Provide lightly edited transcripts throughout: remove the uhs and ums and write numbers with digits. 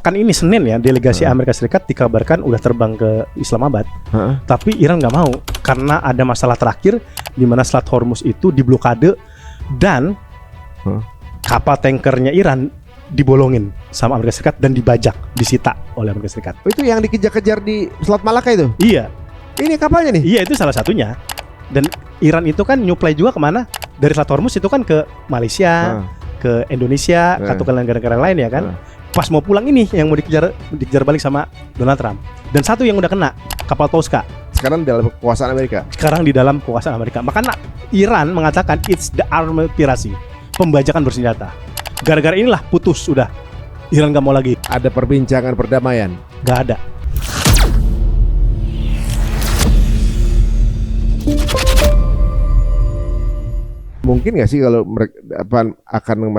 Bahkan ini Senin ya, delegasi Amerika Serikat dikabarkan udah terbang ke Islamabad. Tapi Iran nggak mau karena ada masalah terakhir di mana Selat Hormuz itu diblokade dan kapal tankernya Iran dibolongin sama Amerika Serikat dan dibajak, disita oleh Amerika Serikat. Itu yang dikejar-kejar di Selat Malaka itu? Iya. Ini kapalnya nih? Iya, itu salah satunya. Dan Iran itu kan nyuplai juga kemana? Dari Selat Hormuz itu kan ke Malaysia, ke Indonesia, atau ke negara-negara lain ya kan. Pas mau pulang ini yang mau dikejar balik sama Donald Trump. Dan satu yang udah kena, kapal Tosca. Sekarang di dalam kekuasaan Amerika. Sekarang di dalam kekuasaan Amerika. Makanya Iran mengatakan it's the armed piracy, pembajakan bersenjata. Gara-gara inilah putus udah. Iran gak mau lagi. Ada perbincangan perdamaian? Gak ada. Mungkin nggak sih kalau mereka akan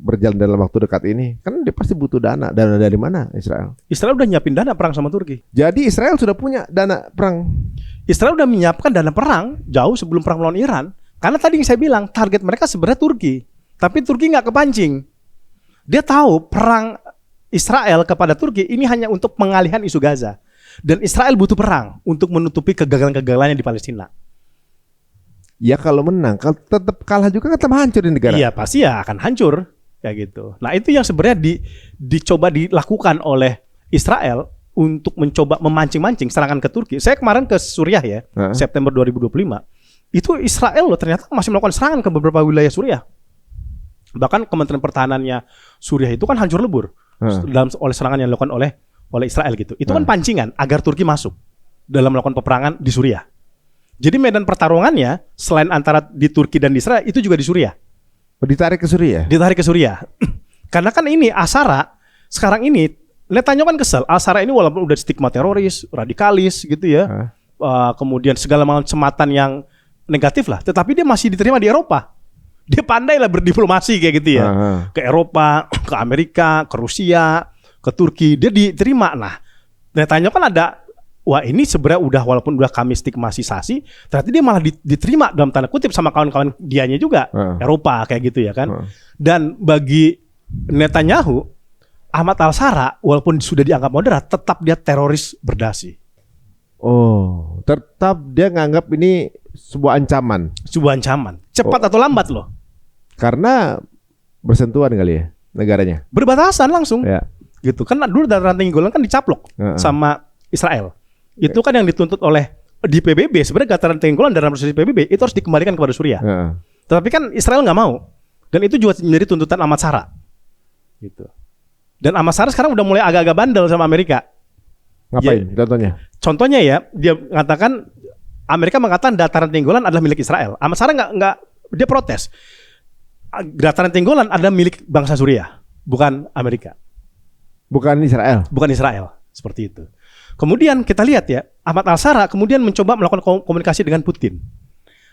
berjalan dalam waktu dekat ini? Kan dia pasti butuh dana. Dana dari mana Israel? Israel udah nyiapin dana perang sama Turki. Jadi Israel sudah punya dana perang. Israel udah menyiapkan dana perang jauh sebelum perang melawan Iran. Karena tadi yang saya bilang target mereka sebenarnya Turki. Tapi Turki nggak kepancing. Dia tahu perang Israel kepada Turki ini hanya untuk pengalihan isu Gaza. Dan Israel butuh perang untuk menutupi kegagalan-kegagalannya di Palestina. Ya kalau menang, kalau tetap kalah juga kan tetap hancur di negara. Iya pasti ya akan hancur kayak gitu. Nah itu yang sebenarnya dicoba dilakukan oleh Israel untuk mencoba memancing-mancing serangan ke Turki. Saya kemarin ke Suriah ya, September 2025. Itu Israel loh ternyata masih melakukan serangan ke beberapa wilayah Suriah. Bahkan Kementerian Pertahanannya Suriah itu kan hancur lebur oleh serangan yang dilakukan oleh Israel gitu. Itu kan pancingan agar Turki masuk dalam melakukan peperangan di Suriah. Jadi medan pertarungannya selain antara di Turki dan di Israel itu juga di Suriah. Ditarik ke Suriah? Ditarik ke Suriah. Karena kan ini Asara sekarang ini Netanyahu kan kesel. Asara ini walaupun udah stigma teroris, radikalis gitu ya. Kemudian segala macam cematan yang negatif lah. Tetapi dia masih diterima di Eropa. Dia pandai lah berdiplomasi kayak gitu ya. Ke Eropa, ke Amerika, ke Rusia, ke Turki. Dia diterima. Nah Netanyahu kan ada, wah ini sebenarnya walaupun udah kami stigmatisasi, ternyata dia malah diterima dalam tanda kutip sama kawan-kawan dianya juga, Eropa kayak gitu ya kan. Dan bagi Netanyahu, Ahmad Al-Shara walaupun sudah dianggap moderat, tetap dia teroris berdasi. Oh, tetap dia nganggap ini sebuah ancaman. Sebuah ancaman, cepat atau lambat loh. Karena bersentuhan kali ya negaranya. Berbatasan langsung. Ya. Gitu kan dulu dataran tinggi Golan kan dicaplok sama Israel. Itu kan yang dituntut oleh di PBB. Sebenarnya dataran tinggi Golan dalam proses PBB itu harus dikembalikan kepada Suriah. Tetapi kan Israel nggak mau. Dan itu juga menjadi tuntutan Ahmad Shara. Gitu. Dan Ahmad Shara sekarang udah mulai agak-agak bandel sama Amerika. Ngapain? Contohnya? Contohnya ya, dia mengatakan Amerika mengatakan dataran tinggi Golan adalah milik Israel. Ahmad Shara nggak dia protes. Dataran tinggi Golan adalah milik bangsa Suriah, bukan Amerika. Bukan Israel. Bukan Israel, seperti itu. Kemudian kita lihat ya, Ahmad Al-Shara kemudian mencoba melakukan komunikasi dengan Putin.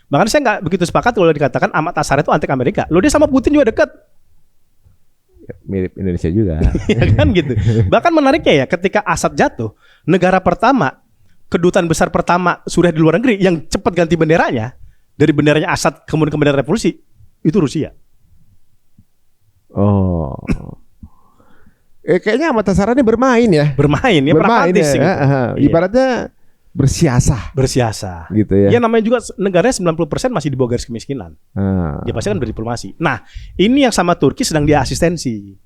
Makanya saya nggak begitu sepakat kalau dikatakan Ahmad Al-Shara itu anti Amerika. Loh dia sama Putin juga dekat. Ya, mirip Indonesia juga. Ya kan gitu. Bahkan menariknya ya, ketika Assad jatuh, negara pertama, kedutaan besar pertama Suriah di luar negeri yang cepat ganti benderanya dari benderanya Assad kemudian ke bendera revolusi itu Rusia. Oh. Kayaknya Ahmad Al-Shara ini bermain ya. Bermain ya, pragmatis ya. Gitu. Ibaratnya bersiasah gitu ya. Ya namanya juga negaranya 90% masih di bawah garis kemiskinan. Dia pasti kan berdiplomasi. Nah, ini yang sama Turki sedang dia asistensi.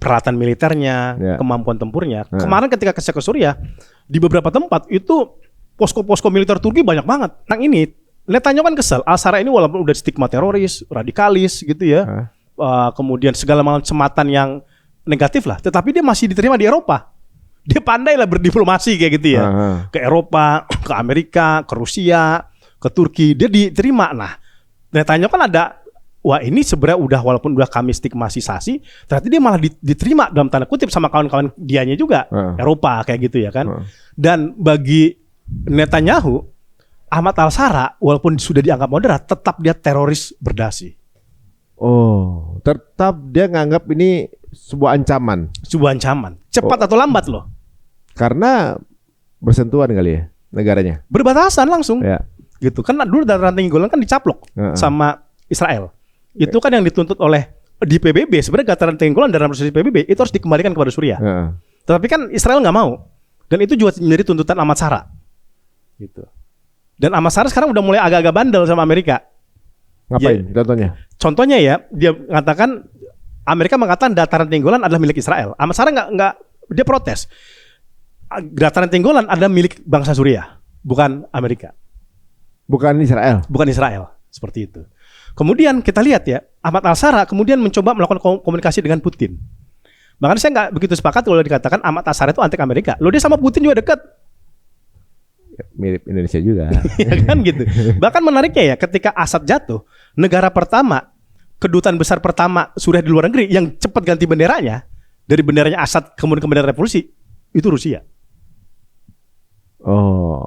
Peralatan militernya, kemampuan tempurnya. Kemarin ketika saya ke Suriah, di beberapa tempat itu posko-posko militer Turki banyak banget. Nah ini Netanyahu kan kesel. Al-Shara ini walaupun udah stigma teroris, radikalis gitu ya. Kemudian segala macam cematan yang negatif lah. Tetapi dia masih diterima di Eropa. Dia pandai lah berdiplomasi kayak gitu ya. Ke Eropa, ke Amerika, ke Rusia, ke Turki. Dia diterima. Nah Netanyahu kan ada, wah ini sebenarnya walaupun udah kami stigmatisasi, ternyata dia malah diterima dalam tanda kutip sama kawan-kawan dianya juga, Eropa kayak gitu ya kan. Dan bagi Netanyahu, Ahmad Al-Shara walaupun sudah dianggap moderat, tetap dia teroris berdasi. Oh, tetap dia nganggap ini sebuah ancaman. Sebuah ancaman, cepat atau lambat loh. Karena bersentuhan kali ya negaranya. Berbatasan langsung. Ya. Gitu kan dulu dataran tinggi Golan kan dicaplok sama Israel. Itu kan yang dituntut oleh di PBB sebenarnya dataran tinggi Golan dalam resolusi PBB itu harus dikembalikan kepada Suriah. Tetapi kan Israel nggak mau, dan itu juga menjadi tuntutan Ahmad Shara. Gitu. Dan Ahmad Shara sekarang udah mulai agak-agak bandel sama Amerika. Ngapain? Ya, Contohnya? Contohnya ya, dia mengatakan Amerika mengatakan dataran tinggi Golan adalah milik Israel. Ahmad Shara nggak dia protes. Dataran tinggi Golan adalah milik bangsa Suriah, bukan Amerika. Bukan Israel. Bukan Israel, seperti itu. Kemudian kita lihat ya, Ahmad Al-Shara kemudian mencoba melakukan komunikasi dengan Putin. Makanya saya nggak begitu sepakat kalau dikatakan Ahmad Al-Shara itu anti Amerika. Loh, dia sama Putin juga dekat. Mirip Indonesia juga. Ya kan gitu. Bahkan menariknya ya, ketika Assad jatuh, negara pertama, kedutaan besar pertama Suriah di luar negeri yang cepat ganti benderanya dari benderanya Assad kemudian ke bendera revolusi itu Rusia. Oh.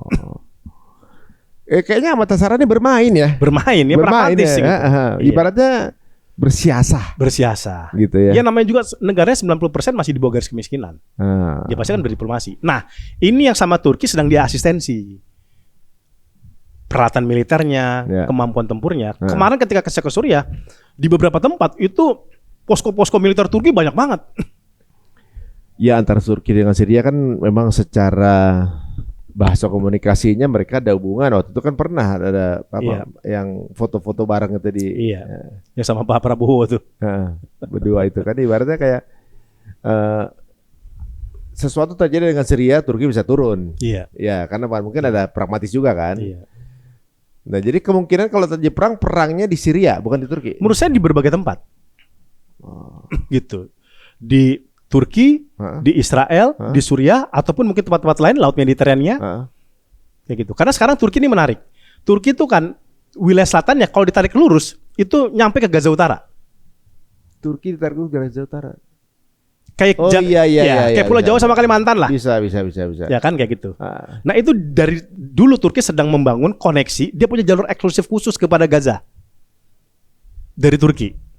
Kayaknya Ahmad Al-Shara ini bermain ya. Bermain ya, pragmatis ya. Gitu. Ibaratnya bersiasah. Bersiasah. Gitu ya. Ya namanya juga negaranya 90% masih di bawah garis kemiskinan. Dia pasti kan berdiplomasi. Nah, ini yang sama Turki sedang dia asistensi. Peralatan militernya, kemampuan tempurnya. Kemarin ketika ke Suriah, di beberapa tempat itu posko-posko militer Turki banyak banget. Ya, antara Turki dengan Syria kan memang secara bahasa komunikasinya mereka ada hubungan. Waktu itu kan pernah ada yang foto-foto bareng itu di ya sama Pak Prabowo tuh. Berdua itu kan ibaratnya kayak sesuatu terjadi dengan Syria, Turki bisa turun. Iya. Ya, karena mungkin ada pragmatis juga kan. Iya. Nah, jadi kemungkinan kalau terjadi perangnya di Syria bukan di Turki. Menurut saya di berbagai tempat. Gitu. Di Turki, di Israel, di Suriah, ataupun mungkin tempat-tempat lain Laut Mediterania, kayak gitu. Karena sekarang Turki ini menarik. Turki itu kan wilayah selatannya kalau ditarik lurus itu nyampe ke Gaza Utara. Turki ditarik lurus ke Gaza Utara. Kayak kayak Pulau Jawa sama Kalimantan lah. Bisa. Ya kan kayak gitu. Nah itu dari dulu Turki sedang membangun koneksi. Dia punya jalur eksklusif khusus kepada Gaza dari Turki.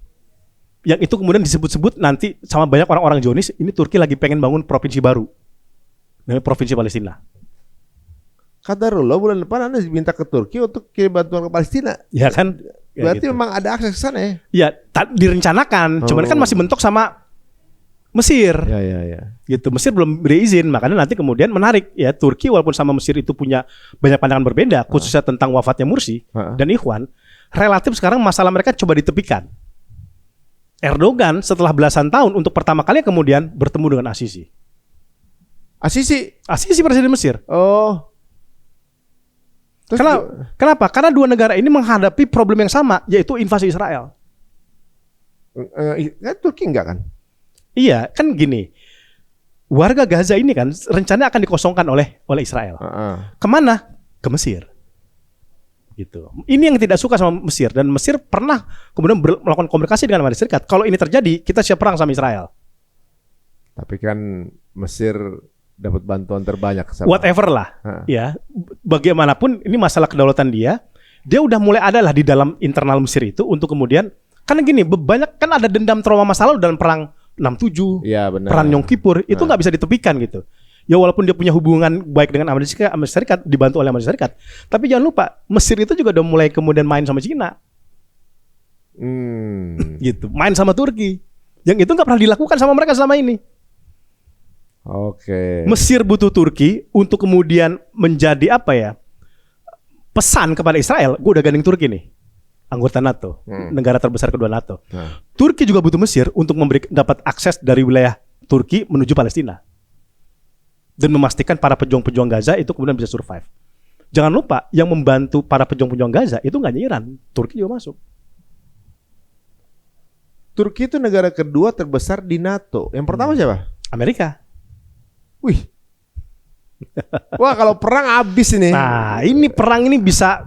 Yang itu kemudian disebut-sebut nanti sama banyak orang-orang Zionis, ini Turki lagi pengen bangun provinsi baru, namanya Provinsi Palestina. Qadarullah, bulan depan Anda diminta ke Turki untuk kirim bantuan ke Palestina. Ya kan? Berarti gitu. memang ada akses ke sana ya? Ya, direncanakan, cuman kan masih mentok sama Mesir. Ya. Gitu, Mesir belum berizin, makanya nanti kemudian menarik ya, Turki walaupun sama Mesir itu punya banyak pandangan berbeda, khususnya tentang wafatnya Mursi dan Ikhwan, relatif sekarang masalah mereka coba ditepikan. Erdogan setelah belasan tahun untuk pertama kali kemudian bertemu dengan Asisi. Asisi presiden Mesir. Oh. Kenapa? Karena dua negara ini menghadapi problem yang sama, yaitu invasi Israel. Turki enggak kan? Iya, kan gini. Warga Gaza ini kan rencananya akan dikosongkan oleh Israel. Kemana? Ke Mesir. Gitu. Ini yang tidak suka sama Mesir, dan Mesir pernah kemudian melakukan komunikasi dengan Amerika Serikat. Kalau ini terjadi, kita siap perang sama Israel. Tapi kan Mesir dapat bantuan terbanyak sama. Whatever lah, ya. Bagaimanapun ini masalah kedaulatan dia udah mulai ada lah di dalam internal Mesir itu untuk kemudian, karena gini, banyak kan ada dendam trauma masa lalu dalam perang 67, ya, benar. perang Yom Kippur, itu nggak bisa ditepikan gitu. Ya walaupun dia punya hubungan baik dengan Amerika Serikat, dibantu oleh Amerika Serikat, tapi jangan lupa Mesir itu juga udah mulai kemudian main sama Cina, gitu, main sama Turki, yang itu nggak pernah dilakukan sama mereka selama ini. Oke. Mesir butuh Turki untuk kemudian menjadi apa ya? Pesan kepada Israel, gue udah gandeng Turki nih, anggota NATO, negara terbesar kedua NATO. Turki juga butuh Mesir untuk dapat akses dari wilayah Turki menuju Palestina. Dan memastikan para pejuang-pejuang Gaza itu kemudian bisa survive. Jangan lupa yang membantu para pejuang-pejuang Gaza itu nggak hanya Iran, Turki juga masuk. Turki itu negara kedua terbesar di NATO. Yang pertama siapa? Amerika. Wih. Wah, kalau perang habis ini. Nah, ini perang ini bisa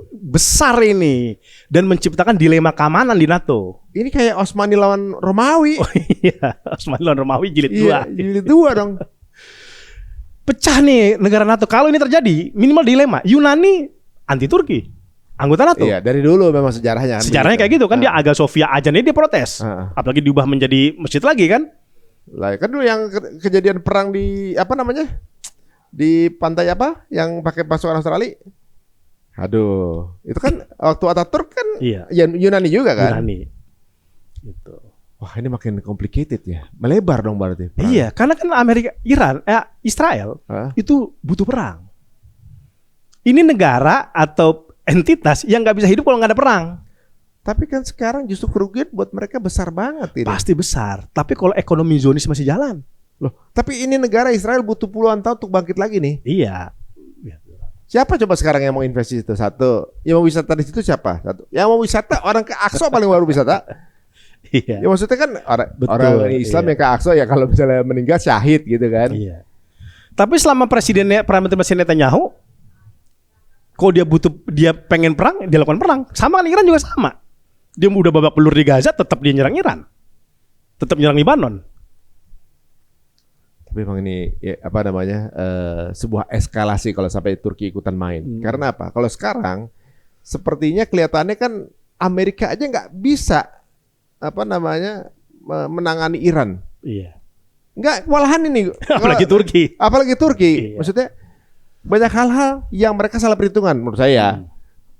besar ini dan menciptakan dilema keamanan di NATO. Ini kayak Osmani lawan Romawi. Oh iya, Osmani lawan Romawi jilid 2. Iya, jilid 2 dong. Pecah nih negara NATO. Kalau ini terjadi, minimal dilema. Yunani anti Turki, anggota NATO. Iya, dari dulu memang sejarahnya. Sejarahnya kayak gitu kan, dia Hagia Sophia aja nih dia protes. Apalagi diubah menjadi masjid lagi kan. Lah kan dulu yang kejadian perang di apa namanya? Di pantai apa? Yang pakai pasukan Australia. Aduh, itu kan waktu Ataturk kan Yunani juga kan? Yunani. Gitu. Wah, ini makin complicated ya. Melebar dong berarti. Iya, karena kan Israel itu butuh perang. Ini negara atau entitas yang nggak bisa hidup kalau nggak ada perang. Tapi kan sekarang justru kerugian buat mereka besar banget ini. Pasti besar. Tapi kalau ekonomi Zionis masih jalan. Loh, tapi ini negara Israel butuh puluhan tahun untuk bangkit lagi nih. Iya. Siapa coba sekarang yang mau investasi itu? Satu. Yang mau wisata di situ siapa? Satu. Yang mau wisata orang ke Aqsa paling baru wisata. Iya. Ya maksudnya kan orang Islam yang ke Aqsa ya kalau misalnya meninggal syahid gitu kan. Iya. Tapi selama Perdana Menteri Netanyahu, kalau dia pengen perang, dia lakukan perang. Sama kan Iran juga sama. Dia udah babak belur di Gaza, tetap dia nyerang Iran. Tetap nyerang Libanon. Tapi memang ini ya, apa namanya sebuah eskalasi kalau sampai Turki ikutan main. Karena apa? Kalau sekarang sepertinya kelihatannya kan Amerika aja nggak bisa apa namanya menangani Iran. Iya. Nggak, malahan ini. Apalagi Turki. Apalagi Turki. Iya. Maksudnya banyak hal-hal yang mereka salah perhitungan menurut saya.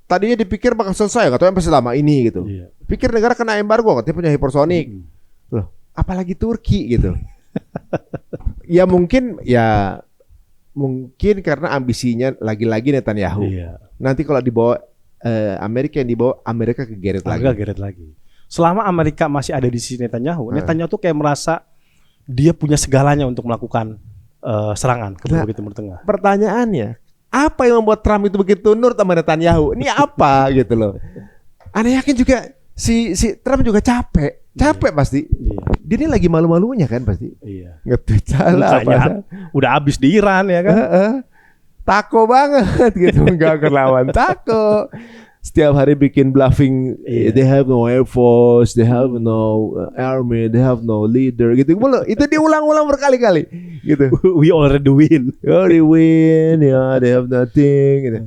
Tadinya dipikir bakal selesai, nggak tahu sampai selama ini gitu. Iya. Pikir negara kena embargo, katanya punya hypersonic. Loh, apalagi Turki gitu. Ya mungkin karena ambisinya lagi-lagi Netanyahu. Iya. Nanti kalau dibawa Amerika yang dibawa, Amerika kegeret lagi. Selama Amerika masih ada di sisi Netanyahu, Netanyahu tuh kayak merasa dia punya segalanya untuk melakukan serangan ke Timur Tengah. Pertanyaannya, apa yang membuat Trump itu begitu nurut sama Netanyahu? Ini apa gitu loh. Aneh yakin juga si Trump juga capek pasti. Iya. Dia ini lagi malu-malunya kan pasti. Iya. Nge-tweet salah apa. Udah habis di Iran ya kan. Tako banget gitu, enggak akan lawan tako. Setiap hari bikin bluffing, they have no air force, they have no army, they have no leader gitu. Itu diulang-ulang berkali-kali gitu. We already win. They have nothing gitu.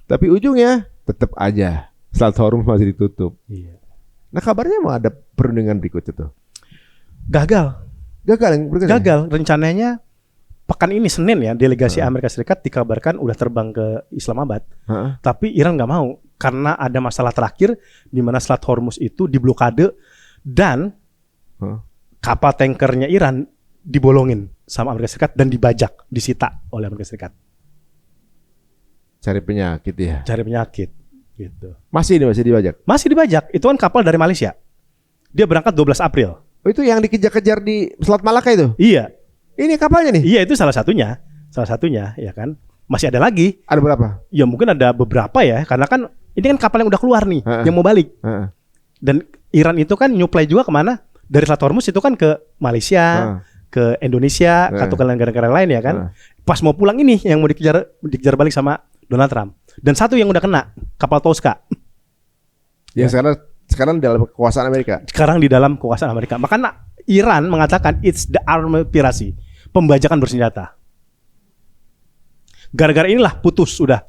Tapi ujungnya tetap aja Selat Hormuz masih ditutup. Iya. Nah, kabarnya mau ada perundingan berikutnya tuh. Gagal. Rencananya pekan ini Senin ya, delegasi Amerika Serikat dikabarkan udah terbang ke Islamabad. Tapi Iran nggak mau karena ada masalah terakhir di mana Selat Hormuz itu diblokade dan kapal tankernya Iran dibolongin sama Amerika Serikat dan dibajak, disita oleh Amerika Serikat. Cari penyakit ya. Cari penyakit gitu. Masih dibajak. Masih dibajak. Itu kan kapal dari Malaysia. Dia berangkat 12 April. Oh, itu yang dikejar-kejar di Selat Malaka itu? Iya. Ini kapalnya nih? Iya, itu salah satunya, ya kan. Masih ada lagi. Ada berapa? Ya mungkin ada beberapa ya, karena kan ini kan kapal yang udah keluar nih, yang mau balik. Dan Iran itu kan nyuplai juga kemana? Dari Selat Hormuz itu kan ke Malaysia, ke Indonesia, atau ke negara-negara lain ya kan. Pas mau pulang ini yang mau dikejar balik sama Donald Trump. Dan satu yang udah kena, kapal Tosca. Yang sekarang dalam kekuasaan Amerika. Sekarang di dalam kekuasaan Amerika. Makanya Iran mengatakan it's the army piracy, pembajakan bersenjata. Gara-gara inilah putus udah.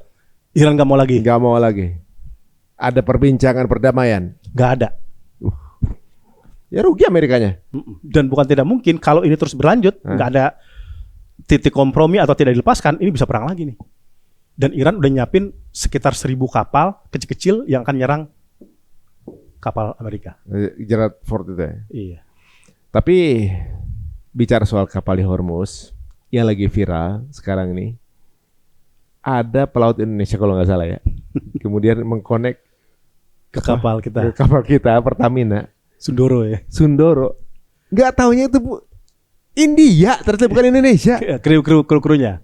Iran gak mau lagi. Ada perbincangan perdamaian. Gak ada. Ya rugi Amerikanya. Dan bukan tidak mungkin kalau ini terus berlanjut, gak ada titik kompromi atau tidak dilepaskan, ini bisa perang lagi nih. Dan Iran udah nyiapin sekitar 1.000 kapal kecil-kecil yang akan nyerang kapal Amerika. Gerald Ford itu ya? Iya. Tapi bicara soal kapal di Hormuz yang lagi viral sekarang ini, ada pelaut Indonesia kalau nggak salah ya, kemudian mengkonek ke kapal kita Pertamina Sundoro ya. Nggak taunya itu India, ternyata bukan Indonesia. Krunya.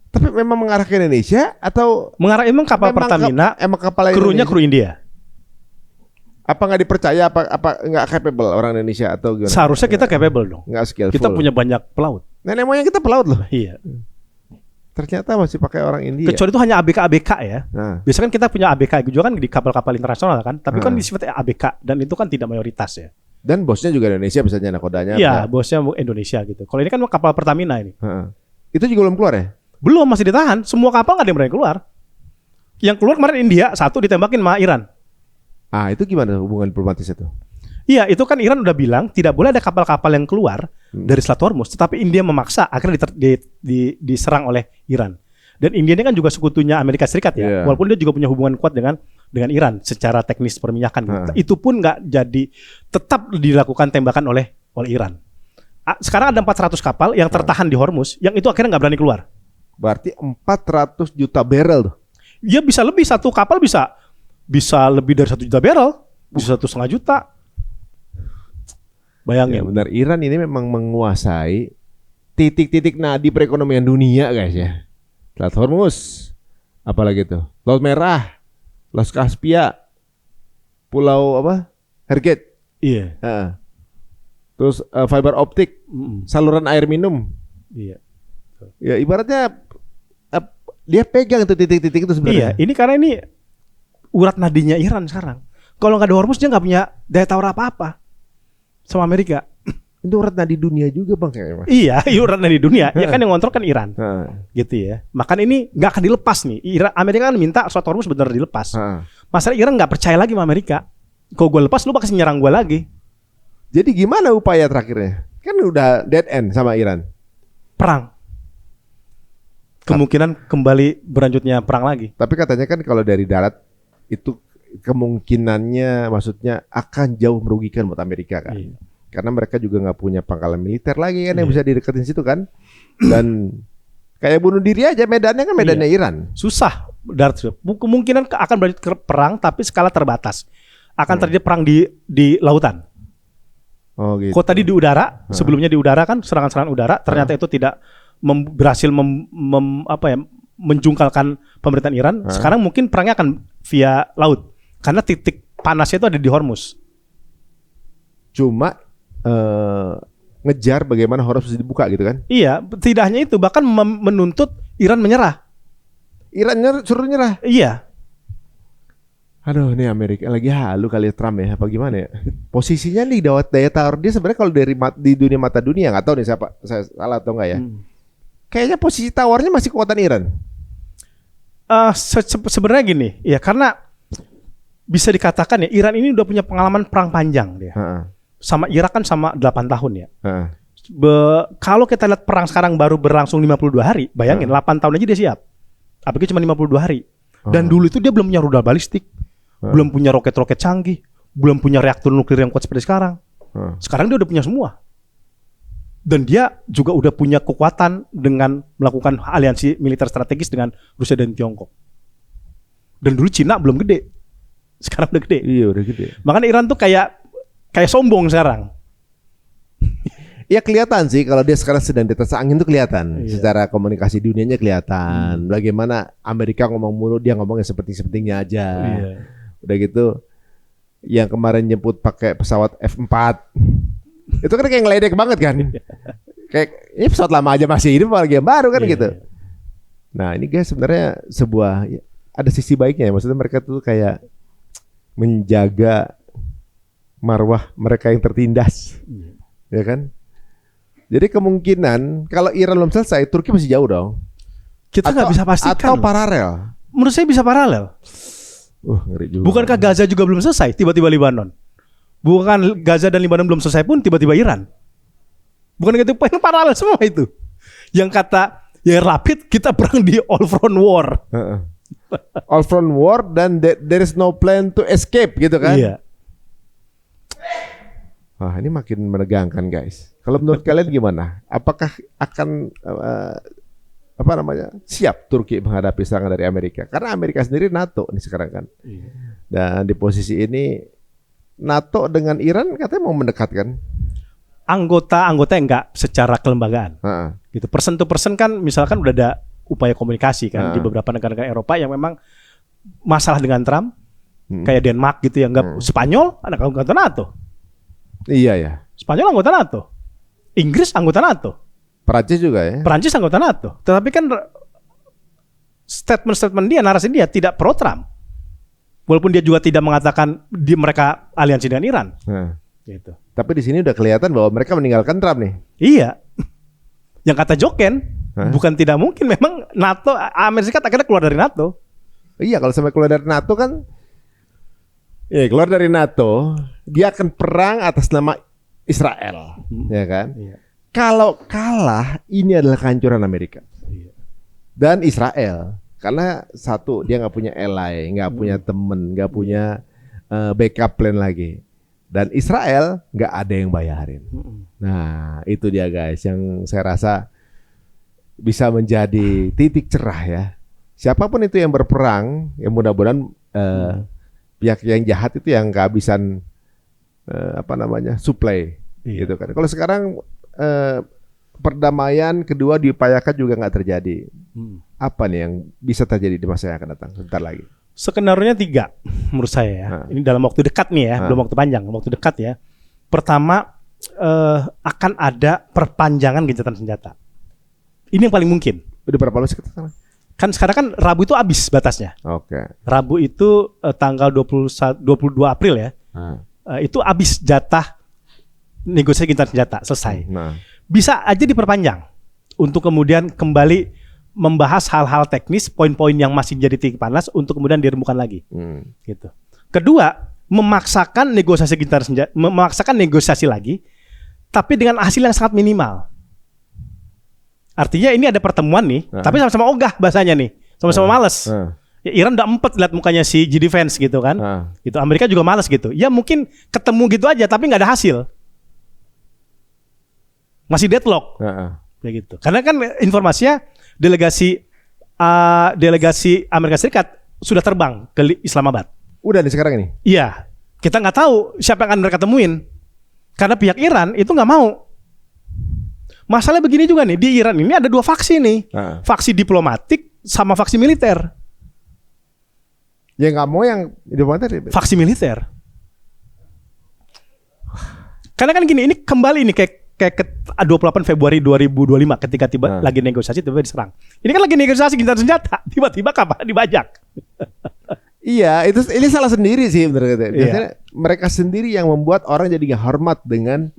Tapi memang mengarah ke Indonesia atau emang kapal Pertamina? Emang kapal krunya kru India. Apa nggak dipercaya? Apa nggak capable orang Indonesia atau gimana? Seharusnya kita capable dong. Nggak skillful. Kita punya banyak pelaut. Nenek moyang kita pelaut loh. Iya. Ternyata masih pakai orang India. Kecuali itu hanya ABK ya. Biasanya kan kita punya ABK juga kan di kapal-kapal internasional kan. Tapi kan sifatnya ABK dan itu kan tidak mayoritas ya. Dan bosnya juga Indonesia misalnya nakodanya. Iya, bosnya Indonesia gitu. Kalau ini kan kapal Pertamina ini. Itu juga belum keluar ya? Belum, masih ditahan. Semua kapal nggak ada yang berani keluar. Yang keluar kemarin India, satu ditembakin sama Iran. Itu gimana hubungan diplomatis itu? Iya, itu kan Iran udah bilang tidak boleh ada kapal-kapal yang keluar dari Selat Hormuz, tetapi India memaksa, akhirnya diserang oleh Iran. Dan India ini kan juga sekutunya Amerika Serikat ya, walaupun dia juga punya hubungan kuat dengan dengan Iran secara teknis perminyakan. Gitu. Itu pun nggak jadi, tetap dilakukan tembakan oleh Iran. Sekarang ada 400 kapal yang tertahan di Hormuz, yang itu akhirnya nggak berani keluar. Berarti 400 juta barrel tuh. Ya bisa lebih, satu kapal bisa lebih dari 1 juta barrel, bisa 1,5 juta. Bayangin. Ya benar, Iran ini memang menguasai titik-titik nadi perekonomian dunia, guys ya. Selat Hormuz, apalagi tuh, Laut Merah, Laut Kaspia, Pulau apa? Herget. Iya. Terus fiber optik, saluran air minum. Iya. Ya ibaratnya dia pegang tuh titik-titik itu sebenarnya. Iya, ini karena ini urat nadinya Iran sekarang. Kalau nggak ada Hormuz dia nggak punya daya tawar apa-apa sama Amerika. Itu urat nadi dunia juga bang kayaknya. Iya, urat nadi dunia. Ya kan yang ngontrol kan Iran. Gitu ya. Makanya ini nggak akan dilepas nih. Amerika kan minta Selat Hormuz benar dilepas. Masalah Iran nggak percaya lagi sama Amerika. Kalau gue lepas lu bakal nyerang gue lagi. Jadi gimana upaya terakhirnya? Kan udah dead end sama Iran. Perang. Kemungkinan kembali berlanjutnya perang lagi. Tapi katanya kan kalau dari darat itu kemungkinannya maksudnya akan jauh merugikan buat Amerika kan. Iya. Karena mereka juga nggak punya pangkalan militer lagi kan yang bisa dideketin situ kan. Dan kayak bunuh diri aja medannya kan medannya Iran. Susah. Darat kemungkinan akan berlanjut ke perang tapi skala terbatas. Akan terjadi perang di lautan. Oh gitu. Kok tadi di udara, sebelumnya di udara kan serangan-serangan udara, ternyata itu tidak berhasil menjungkalkan pemerintahan Iran. Sekarang mungkin perangnya akan via laut. Karena titik panasnya itu ada di Hormuz. Cuma ngejar bagaimana Hormuz dibuka gitu kan? Iya, tidak hanya itu, bahkan menuntut Iran menyerah. Iran suruh nyerah? Iya. Aduh, ini Amerika lagi halu kali Trump ya, apa gimana ya? Posisinya nih daya tawar dia sebenarnya kalau dari di dunia mata dunia nggak tahu nih siapa saya salah atau enggak ya? Kayaknya posisi tawarnya masih kekuatan Iran. Sebenarnya gini, ya karena bisa dikatakan ya Iran ini udah punya pengalaman perang panjang dia. Sama Irak kan sama 8 tahun ya. Kalau kita lihat perang sekarang baru berlangsung 52 hari, bayangin 8 tahun aja dia siap. Apalagi cuma 52 hari. Dan dulu itu dia belum punya rudal balistik, belum punya roket-roket canggih, belum punya reaktor nuklir yang kuat seperti sekarang. Sekarang dia udah punya semua. Dan dia juga udah punya kekuatan dengan melakukan aliansi militer strategis dengan Rusia dan Tiongkok. Dan dulu Cina belum gede. Sekarang udah gede. Iya, udah gede. Makanya Iran tuh kayak sombong sekarang. Ya kelihatan sih kalau dia sekarang sedang di atas angin tuh kelihatan. Secara komunikasi dunianya kelihatan. Bagaimana Amerika ngomong mulu, dia ngomongnya sepenting-sepentingnya aja. Udah gitu yang kemarin jemput pakai pesawat F4. Itu kan kayak ngeledek banget kan. Kayak ini pesawat lama aja masih hidup apalagi yang baru kan gitu. Nah, ini guys sebenarnya sebuah ada sisi baiknya ya. Maksudnya mereka tuh kayak menjaga marwah mereka yang tertindas. Ya kan? Jadi kemungkinan kalau Iran belum selesai, Turki masih jauh dong. Kita nggak bisa pastikan. Atau paralel. Menurut saya bisa paralel. Ngeri juga. Bukankah Gaza juga belum selesai? Tiba-tiba Lebanon. Bukan Gaza dan Lebanon belum selesai pun tiba-tiba Iran. Bukan gitu, paralel semua itu. Yang kata ya rapid kita perang di all front war. All front war dan there is no plan to escape gitu kan? Iya. Wah, ini makin menegangkan guys. Kalau menurut kalian gimana? Apakah akan siap Turki menghadapi serangan dari Amerika? Karena Amerika sendiri NATO nih sekarang kan. Dan di posisi ini NATO dengan Iran katanya mau mendekatkan. Anggota enggak secara kelembagaan. Gitu. Person to person kan misalkan udah ada upaya komunikasi kan di beberapa negara-negara Eropa yang memang masalah dengan Trump. Kayak Denmark gitu yang enggak Spanyol anggota NATO. Iya ya. Spanyol anggota NATO. Inggris anggota NATO. Perancis juga ya. Perancis anggota NATO. Tetapi kan statement dia, narasi dia tidak pro Trump. Walaupun dia juga tidak mengatakan mereka aliansi dengan Iran. Gitu. Tapi di sini udah kelihatan bahwa mereka meninggalkan Trump nih. Iya. Yang kata Joken, bukan tidak mungkin memang NATO, Amerika Serikat akhirnya keluar dari NATO. Iya, kalau sampai keluar dari NATO kan keluar dari NATO, dia akan perang atas nama Israel, ya kan? Kalau kalah, ini adalah kehancuran Amerika dan Israel. Karena satu, dia nggak punya ally, nggak punya temen, nggak punya backup plan lagi. Dan Israel nggak ada yang bayarin. Nah, itu dia guys yang saya rasa bisa menjadi titik cerah ya. Siapapun itu yang berperang, ya mudah-mudahan pihak yang jahat itu yang kehabisan supply, gitu kan. Kalau sekarang perdamaian kedua diupayakan juga nggak terjadi. Apa nih yang bisa terjadi di masa yang akan datang? Sebentar lagi. Skenarionya 3 menurut saya ya. Ini dalam waktu dekat nih ya, belum waktu panjang, waktu dekat ya. Pertama, akan ada perpanjangan gencatan senjata. Ini yang paling mungkin. Udah berapa lama sih sekarang? Kan sekarang kan Rabu itu habis batasnya. Oke. Rabu itu tanggal 22 April ya. Itu habis jatah negosiasi gencatan senjata, selesai. Bisa aja diperpanjang untuk kemudian kembali membahas hal-hal teknis, poin-poin yang masih jadi titik panas untuk kemudian dirembukan lagi. Gitu. Kedua, memaksakan negosiasi lagi, tapi dengan hasil yang sangat minimal. Artinya ini ada pertemuan nih, tapi sama-sama ogah bahasanya nih, sama-sama males. Ya, Iran udah empet lihat mukanya si GD Vance gitu kan, gitu. Amerika juga males gitu. Ya mungkin ketemu gitu aja, tapi nggak ada hasil, masih deadlock, ya gitu. Karena kan informasinya delegasi Amerika Serikat sudah terbang ke Islamabad. Udah nih sekarang ini? Iya. Kita nggak tahu siapa yang akan mereka temuin. Karena pihak Iran itu nggak mau. Masalah begini juga nih, di Iran ini ada 2 faksi nih. Faksi diplomatik sama faksi militer. Ya nggak mau yang diplomatik. Faksi militer. Karena kan gini, ini kembali nih kayak ke 28 Februari 2025 ketika lagi negosiasi tiba-tiba diserang. Ini kan lagi negosiasi gencatan senjata, tiba-tiba kapal dibajak. Iya, ini salah sendiri sih benar. Biasanya mereka sendiri yang membuat orang jadi nggak hormat dengan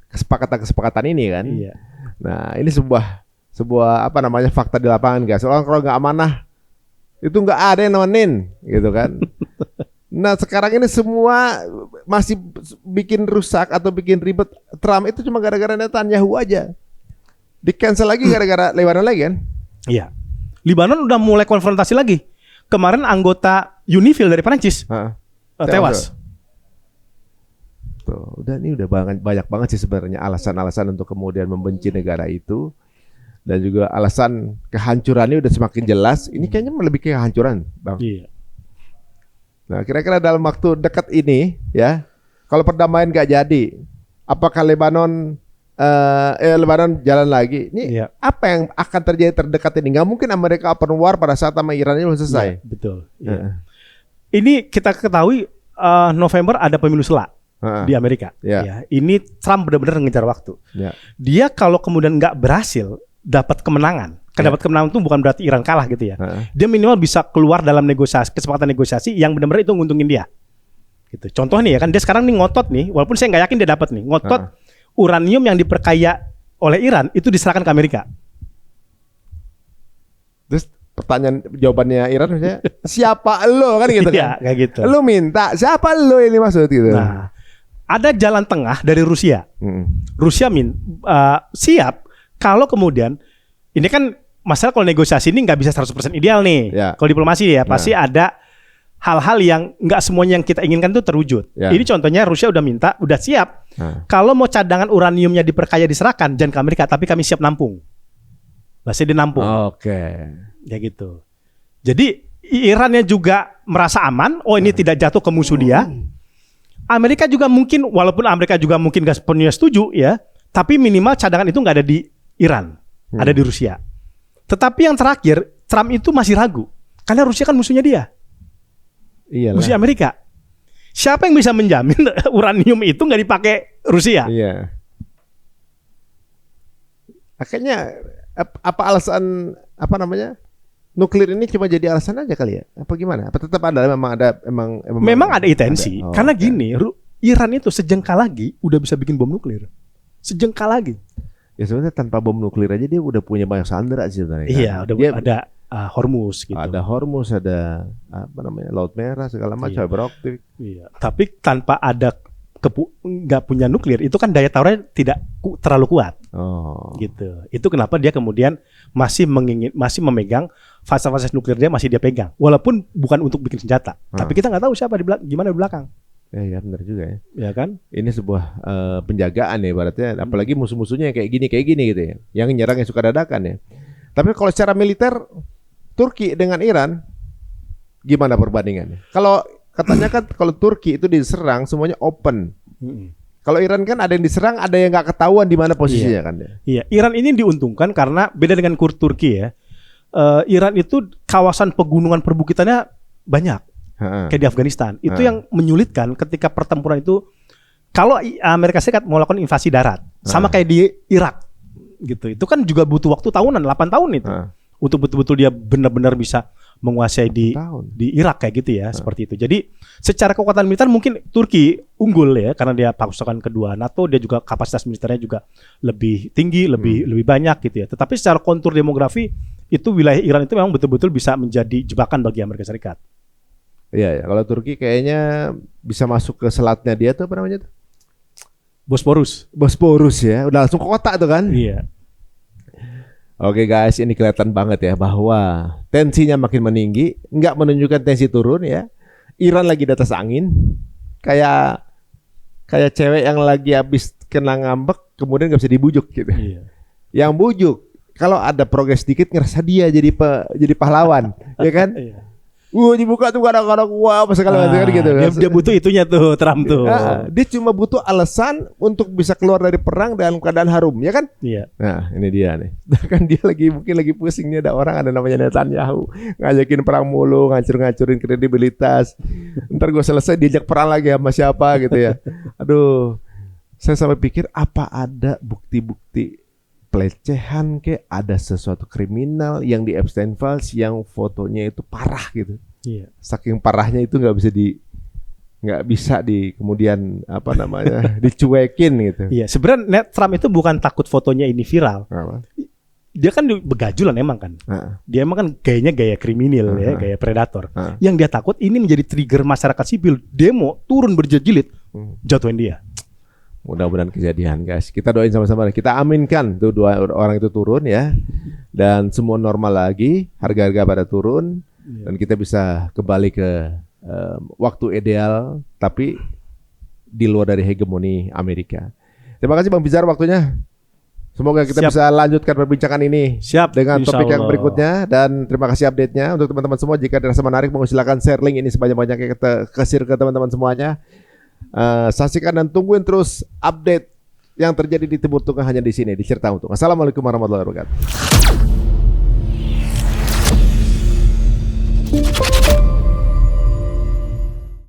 kesepakatan ini kan. Iya. Nah, ini sebuah fakta di lapangan guys. Orang kalau nggak amanah itu nggak ada yang nemenin gitu kan. Nah sekarang ini semua masih bikin rusak atau bikin ribet Trump itu cuma gara-gara Netanyahu aja. Di cancel lagi gara-gara Lebanon lagi kan? Iya. Lebanon udah mulai konfrontasi lagi. Kemarin anggota Unifil dari Perancis tewas. Tuh, ini udah banyak banget sih sebenarnya alasan-alasan untuk kemudian membenci negara itu. Dan juga alasan kehancurannya udah semakin jelas. Ini kayaknya lebih ke kehancuran, Bang. Iya. Nah, kira-kira dalam waktu dekat ini, ya, kalau perdamaian nggak jadi, apakah Lebanon jalan lagi? Ini apa yang akan terjadi terdekat ini? Nggak mungkin Amerika open war pada saat sama Iran ini belum selesai. Ya, betul. Ya. Ini kita ketahui November ada pemilu sela di Amerika. Ya. Ini Trump benar-benar ngejar waktu. Dia kalau kemudian nggak berhasil dapat kemenangan. Dapat kemenangan itu bukan berarti Iran kalah gitu ya. Dia minimal bisa keluar dalam kesepakatan negosiasi yang benar-benar itu nguntungin dia. Gitu. Contoh nih ya kan dia sekarang nih ngotot nih, walaupun saya nggak yakin dia dapat nih, ngotot uranium yang diperkaya oleh Iran itu diserahkan ke Amerika. Terus jawabannya Iran misalnya, siapa lo kan gitu kan? Iya, kayak gitu. Lo minta, siapa lo ini maksud gitu. Nah, ada jalan tengah dari Rusia. Rusia siap kalau kemudian ini kan masalah kalau negosiasi ini nggak bisa 100% ideal nih. Kalau diplomasi ya pasti ada hal-hal yang nggak semuanya yang kita inginkan itu terwujud. Ini contohnya Rusia udah siap. Kalau mau cadangan uraniumnya diperkaya diserahkan jangan ke Amerika, tapi kami siap nampung. Pasti dinampung. Ya gitu. Jadi Irannya juga merasa aman. Oh ini tidak jatuh ke musuh dia. Amerika juga mungkin, walaupun Amerika juga mungkin nggak sepenuhnya setuju ya, tapi minimal cadangan itu nggak ada di Iran. Ada di Rusia. Tetapi yang terakhir, Trump itu masih ragu. Karena Rusia kan musuhnya dia. Iyalah. Musuh Amerika. Siapa yang bisa menjamin uranium itu nggak dipakai Rusia? Iya. Akhirnya apa alasan nuklir ini cuma jadi alasan aja kali ya? Apa gimana? Apa tetap ada memang ada intensi. Karena gini, Iran itu sejengkal lagi udah bisa bikin bom nuklir. Sejengkal lagi. Ya sebenarnya tanpa bom nuklir aja dia udah punya banyak sandera sih sebenarnya. Iya, ada Hormuz gitu. Ada Hormuz, ada Laut Merah segala macam, beroptik. Iya. Tapi tanpa ada nggak punya nuklir itu kan daya tawarnya tidak terlalu kuat. Oh. Gitu. Itu kenapa dia kemudian masih memegang fasilitas nuklir, dia masih dia pegang. Walaupun bukan untuk bikin senjata. Tapi kita nggak tahu siapa gimana di belakang. Ya benar juga ya. Ya kan? Ini sebuah penjagaan ya ibaratnya. Apalagi musuh-musuhnya yang kayak gini gitu ya. Yang nyerang yang suka dadakan ya. Tapi kalau secara militer Turki dengan Iran gimana perbandingannya? Kalau katanya kan kalau Turki itu diserang semuanya open. Kalau Iran kan ada yang diserang, ada yang nggak ketahuan di mana posisinya kan ya. Iya, Iran ini diuntungkan karena beda dengan Turki ya. Iran itu kawasan pegunungan perbukitannya banyak, kayak di Afghanistan. Itu yang menyulitkan ketika pertempuran itu. Kalau Amerika Serikat mau lakukan invasi darat, sama kayak di Irak, gitu. Itu kan juga butuh waktu tahunan, 8 tahun itu, untuk betul-betul dia benar-benar bisa menguasai di Irak kayak gitu ya, seperti itu. Jadi secara kekuatan militer mungkin Turki unggul ya, karena dia pasukan kedua NATO, dia juga kapasitas militernya juga lebih tinggi, lebih banyak gitu ya. Tetapi secara kontur demografi itu wilayah Iran itu memang betul-betul bisa menjadi jebakan bagi Amerika Serikat. Iya ya, kalau Turki kayaknya bisa masuk ke selatnya dia tuh apa namanya tuh? Bosporus ya, udah langsung ke kota tuh kan? Iya. Oke guys, ini kelihatan banget ya bahwa tensinya makin meninggi, nggak menunjukkan tensi turun ya. Iran lagi di atas angin, kayak cewek yang lagi habis kena ngambek, kemudian nggak bisa dibujuk gitu. Iya. Yang bujuk, kalau ada progres dikit ngerasa dia jadi pahlawan, ya kan? Iya. Dibuka tuh kadang-kadang apa segala macam gitu. Dia butuh itunya tuh Trump tuh. Dia cuma butuh alasan untuk bisa keluar dari perang dalam keadaan harum, ya kan? Iya. Nah, ini dia nih. Kan dia mungkin lagi pusing nih, ada orang ada namanya Netanyahu ngajakin perang mulu, ngacur-ngacurin kredibilitas. Ntar gue selesai diajak perang lagi sama siapa gitu ya. Aduh. Saya sampai pikir apa ada bukti-bukti pelecehan ada sesuatu kriminal yang di Epstein Files yang fotonya itu parah gitu. Iya. Saking parahnya itu nggak bisa kemudian dicuekin gitu. Iya, sebenarnya Trump itu bukan takut fotonya ini viral. Apa? Dia kan begajulan emang kan. Dia emang kan gayanya gaya kriminal ya, gaya predator. Yang dia takut ini menjadi trigger masyarakat sipil demo turun berjilid jatuhin dia. Mudah-mudahan kejadian guys. Kita doain sama-sama. Kita aminkan tuh dua orang itu turun ya. Dan semua normal lagi. Harga-harga pada turun. Dan kita bisa kembali ke waktu ideal. Tapi di luar dari hegemoni Amerika. Terima kasih Bang Bizar waktunya. Semoga kita bisa lanjutkan perbincangan ini. Dengan topik yang berikutnya. Dan terima kasih update-nya. Untuk teman-teman semua, jika dirasa menarik, silakan share link ini sebanyak-banyaknya ke teman-teman semuanya. Saksikan dan tungguin terus update yang terjadi di Timur Tengah hanya di sini di Cerita Untung. Assalamualaikum warahmatullahi wabarakatuh.